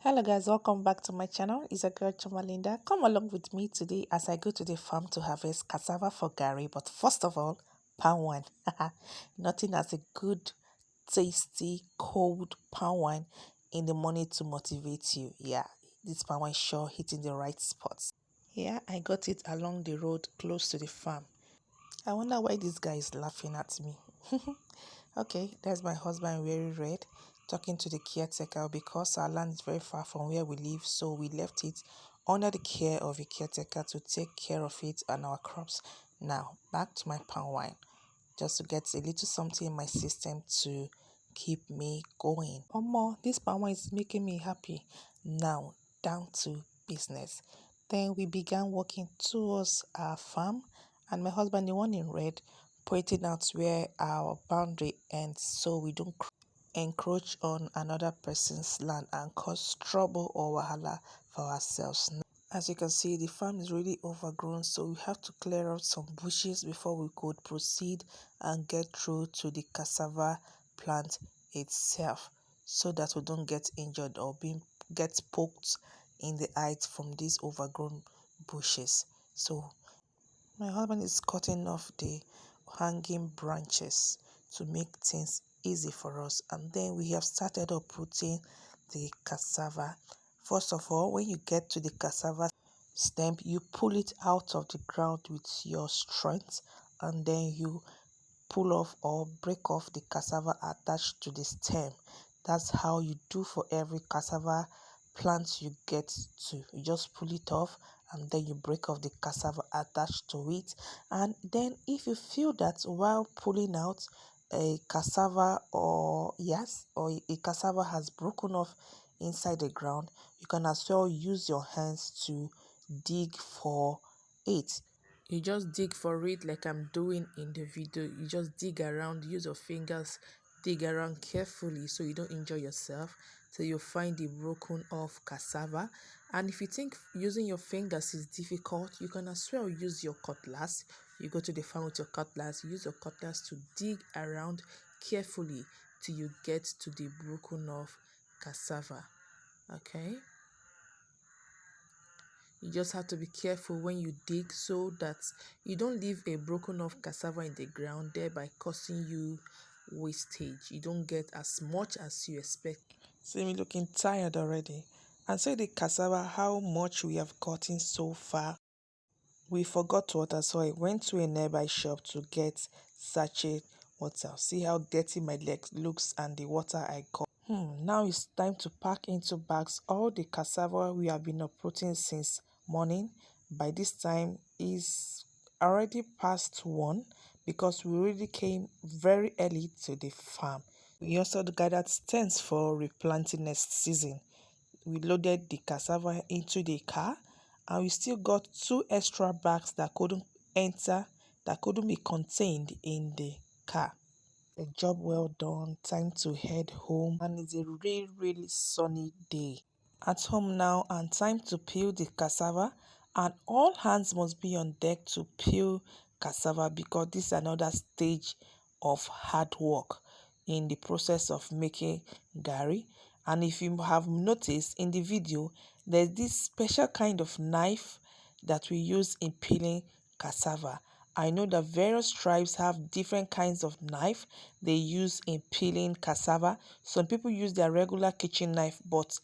Hello guys, welcome back to my channel. It's a girl Chamalinda. Come along with me today as I go to the farm to harvest cassava for Gary. But first of all, palm wine. Nothing as a good, tasty, cold palm wine in the morning to motivate you. Yeah, this palm wine sure hitting the right spots. Yeah, I got it along the road close to the farm. I wonder why this guy is laughing at me. Okay, there's my husband wearing red talking to the caretaker because our land is very far from where we live, so we left it under the care of a caretaker to take care of it and our crops. Now, back to my palm wine, just to get a little something in my system to keep me going. More, this palm wine is making me happy. Now, down to business. Then we began walking towards our farm, and my husband, the one in red, pointing out where our boundary ends so we don't encroach on another person's land and cause trouble or wahala for ourselves. As you can see, the farm is really overgrown, so we have to clear out some bushes before we could proceed and get through to the cassava plant itself, so that we don't get injured or get poked in the eyes from these overgrown bushes. So my husband is cutting off the hanging branches to make things easy for us, and then we have started uprooting the cassava. First of all, when you get to the cassava stem, you pull it out of the ground with your strength, and then you pull off or break off the cassava attached to the stem. That's how you do for every cassava plant you get to. You just pull it off and then you break off the cassava attached to it. And then if you feel that while pulling out a cassava or a cassava has broken off inside the ground, you can as well use your hands to dig for it. You just dig for it like I'm doing in the video. You just dig around, use your fingers, dig around carefully so you don't injure yourself, till you find the broken off cassava. And if you think using your fingers is difficult, you can as well use your cutlass. You go to the farm with your cutlass, use your cutlass to dig around carefully till you get to the broken off cassava. Okay, you just have to be careful when you dig so that you don't leave a broken off cassava in the ground, thereby causing you wastage. You don't get as much as you expect. See me looking tired already. And say the cassava, how much we have gotten so far. We forgot water, so I went to a nearby shop to get sachet water. See how dirty my legs looks and the water I got. Now it's time to pack into bags all the cassava we have been uprooting since morning. By this time is already past 1 because we already came very early to the farm. We also gathered stands for replanting next season. We loaded the cassava into the car, and we still got 2 extra bags that couldn't be contained in the car. A job well done. Time to head home, and it's a really sunny day at home now, and time to peel the cassava. And all hands must be on deck to peel cassava because this is another stage of hard work in the process of making gari. And if you have noticed in the video, there's this special kind of knife that we use in peeling cassava. I know that various tribes have different kinds of knife they use in peeling cassava. Some people use their regular kitchen knife, but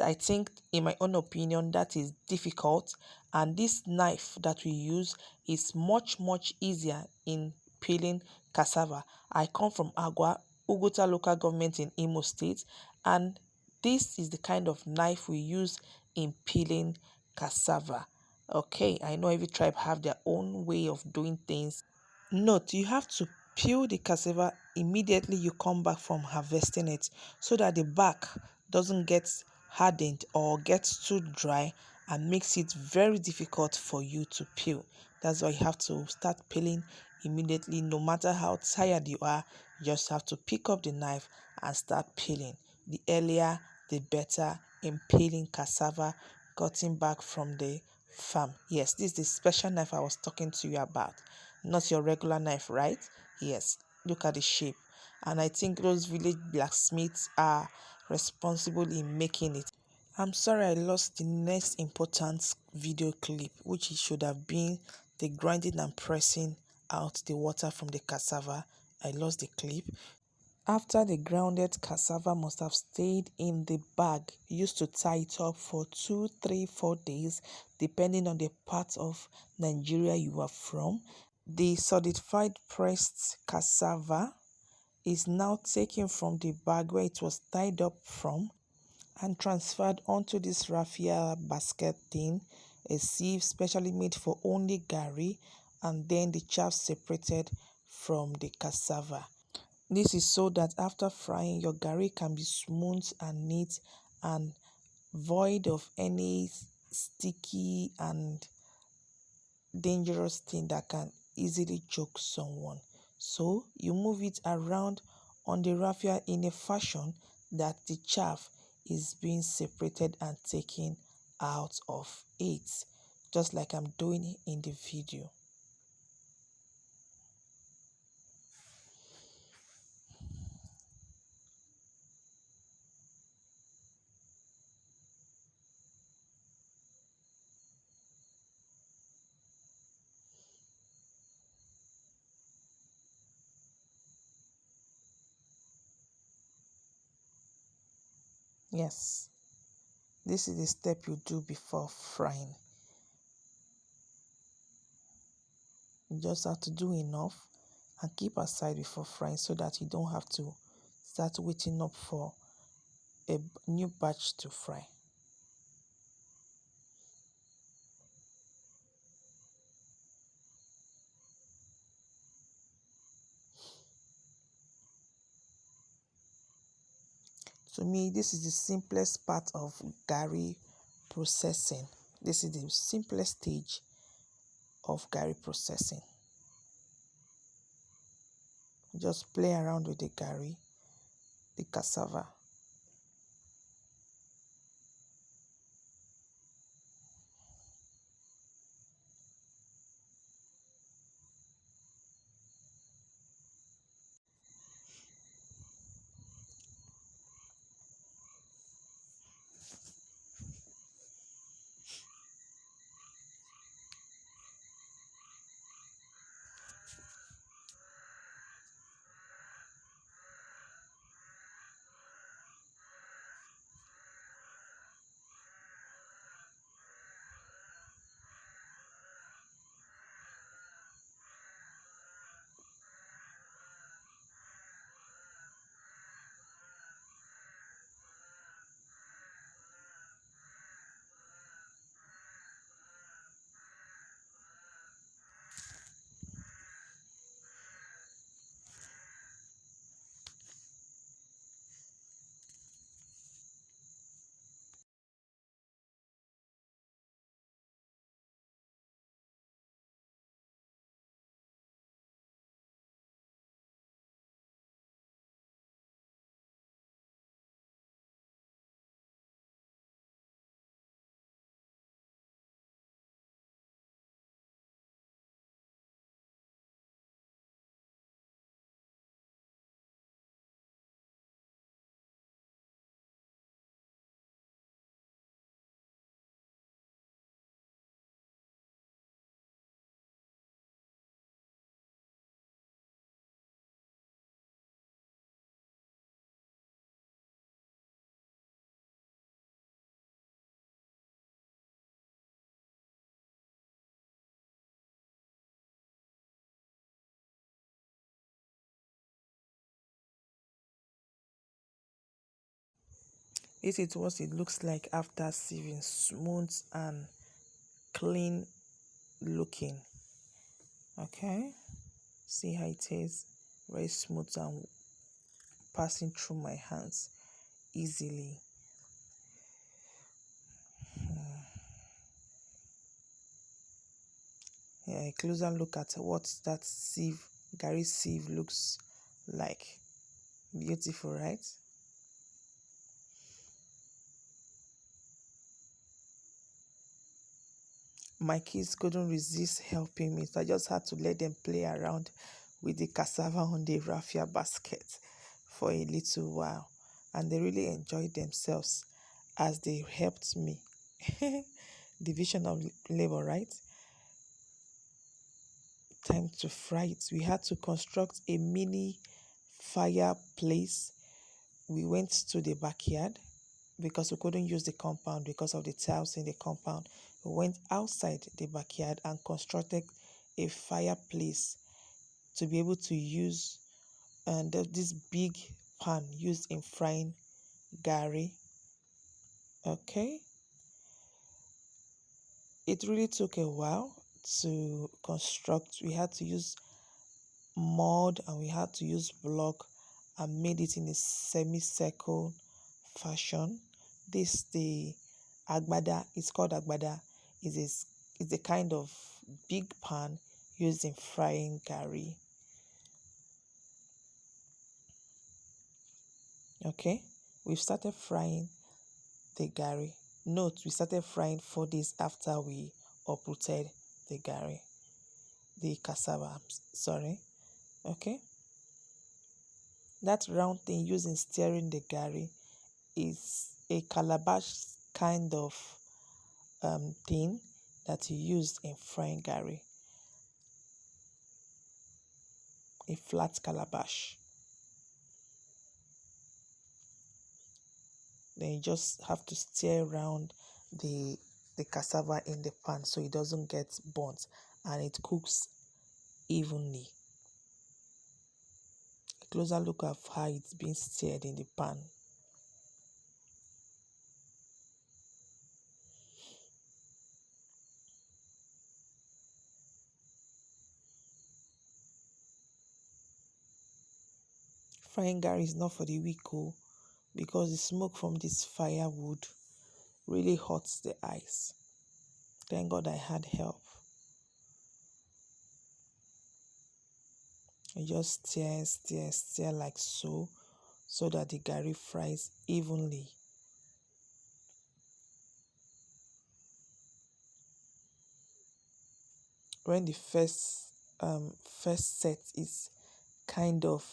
I think, in my own opinion, that is difficult. And this knife that we use is much easier in peeling cassava. I come from Agua, Ugota local government in Imo State, and this is the kind of knife we use in peeling cassava. Okay, I know every tribe have their own way of doing things. Note, you have to peel the cassava immediately you come back from harvesting it so that the back doesn't get hardened or gets too dry and makes it very difficult for you to peel. That's why you have to start peeling immediately. No matter how tired you are, you just have to pick up the knife and start peeling. The earlier the better in peeling cassava gotten back from the farm. Yes, this is the special knife I was talking to you about, not your regular knife, right? Yes, look at the shape. And I think those village blacksmiths are responsible in making it. I'm sorry I lost the next important video clip, which it should have been the grinding and pressing out the water from the cassava. I lost the clip. After the grounded cassava must have stayed in the bag used to tie it up for 2, 3, 4 days, depending on the part of Nigeria you are from. The solidified pressed cassava is now taken from the bag where it was tied up from and transferred onto this raffia basket thing, a sieve specially made for only garri, and then the chaff separated from the cassava. This is so that after frying, your garri can be smooth and neat and void of any sticky and dangerous thing that can easily choke someone. So you move it around on the raffia in a fashion that the chaff is being separated and taken out of it, just like I'm doing in the video. Yes, this is the step you do before frying. You just have to do enough and keep aside before frying so that you don't have to start waiting up for a new batch to fry. To me, this is the simplest part of garri processing. This is the simplest stage of garri processing. Just play around with the garri, the cassava. This is what it looks like after sieving, smooth and clean looking. Okay, see how it is, very smooth and passing through my hands easily. Yeah, a closer look at what that sieve, garri sieve, looks like. Beautiful, right? My kids couldn't resist helping me, so I just had to let them play around with the cassava on the raffia basket for a little while, and they really enjoyed themselves. as they helped me. Division of labor, right? Time to fry it. We had to construct a mini fireplace. We went to the backyard because we couldn't use the compound because of the tiles in the compound. We went outside the backyard and constructed a fireplace to be able to use this big pan used in frying garri. Okay, it really took a while to construct. We had to use mud and we had to use block and made it in a semicircle fashion. This the agbada, it's called agbada, is a kind of big pan used in frying garri. Okay, we've started frying the garri. Note, we started frying 4 days after we uprooted the garri, the cassava, sorry. Okay, that round thing used in stirring the garri is a calabash kind of thing that you use in frying garri, a flat calabash. Then you just have to stir around the cassava in the pan so it doesn't get burnt and it cooks evenly. A closer look of how it's being stirred in the pan. Frying garri is not for the weak because the smoke from this firewood really hurts the eyes. Thank God I had help. You just stir like so that the garri fries evenly. When the first set is kind of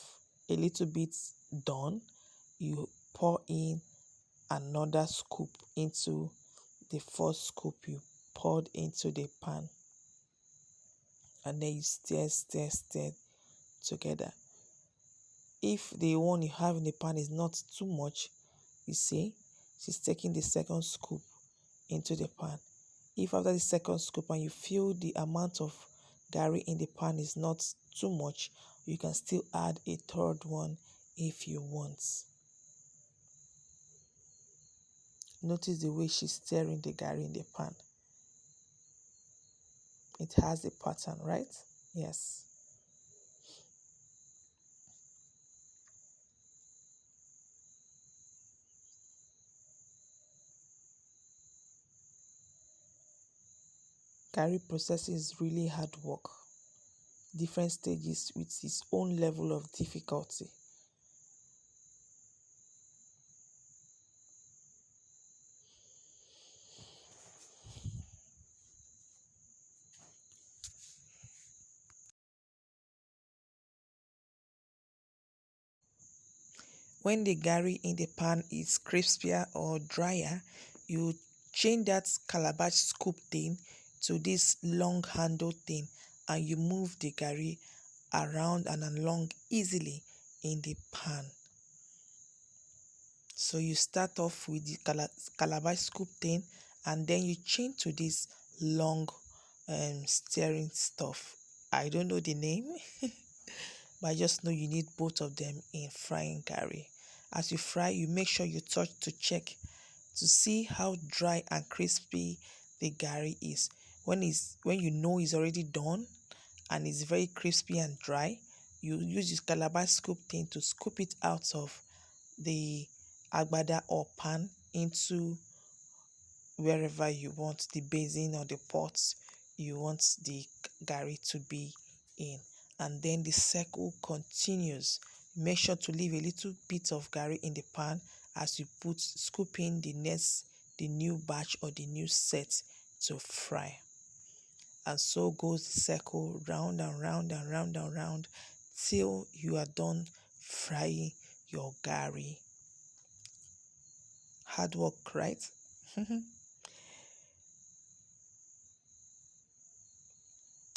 a little bit done, you pour in another scoop into the first scoop you poured into the pan, and then you stir together. If the one you have in the pan is not too much, you see she's taking the second scoop into the pan. If after the second scoop and you feel the amount of garri in the pan is not too much, you can still add a third one if you want. Notice the way she's stirring the garri in the pan. It has a pattern, right? Yes. Garri processing is really hard work. Different stages with its own level of difficulty. When the garri in the pan is crispier or drier, you change that calabash scoop thing to this long handle thing and you move the garri around and along easily in the pan. So you start off with the calabash scoop thing and then you change to this long stirring stuff. I don't know the name, but I just know you need both of them in frying garri. As you fry, you make sure you touch to check to see how dry and crispy the garri is. When you know it's already done and it's very crispy and dry, you use this calabash scoop thing to scoop it out of the agbada or pan into wherever you want, the basin or the pot you want the garri to be in, and then the circle continues. Make sure to leave a little bit of garri in the pan as you scoop in the new batch or the new set to fry. And so goes the circle round and round and round and round till you are done frying your garri. hard work, right?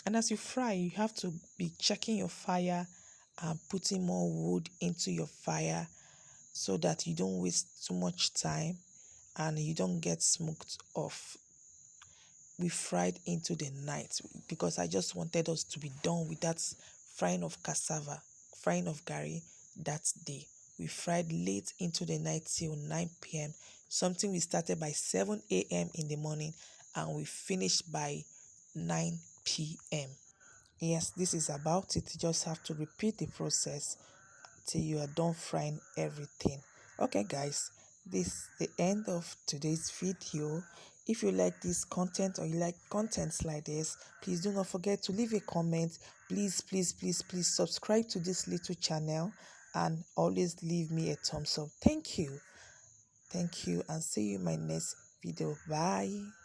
And as you fry, you have to be checking your fire and putting more wood into your fire so that you don't waste too much time and you don't get smoked off. We fried into the night because I just wanted us to be done with that frying of cassava, frying of garri that day. We fried late into the night till 9 p.m. Something we started by 7 a.m. in the morning and we finished by 9 p.m. Yes, this is about it. You just have to repeat the process till you are done frying everything. Okay, guys, this is the end of today's video. If you like this content or you like contents like this, please do not forget to leave a comment. Please, please, please, please subscribe to this little channel and always leave me a thumbs up. Thank you, and see you in my next video. Bye.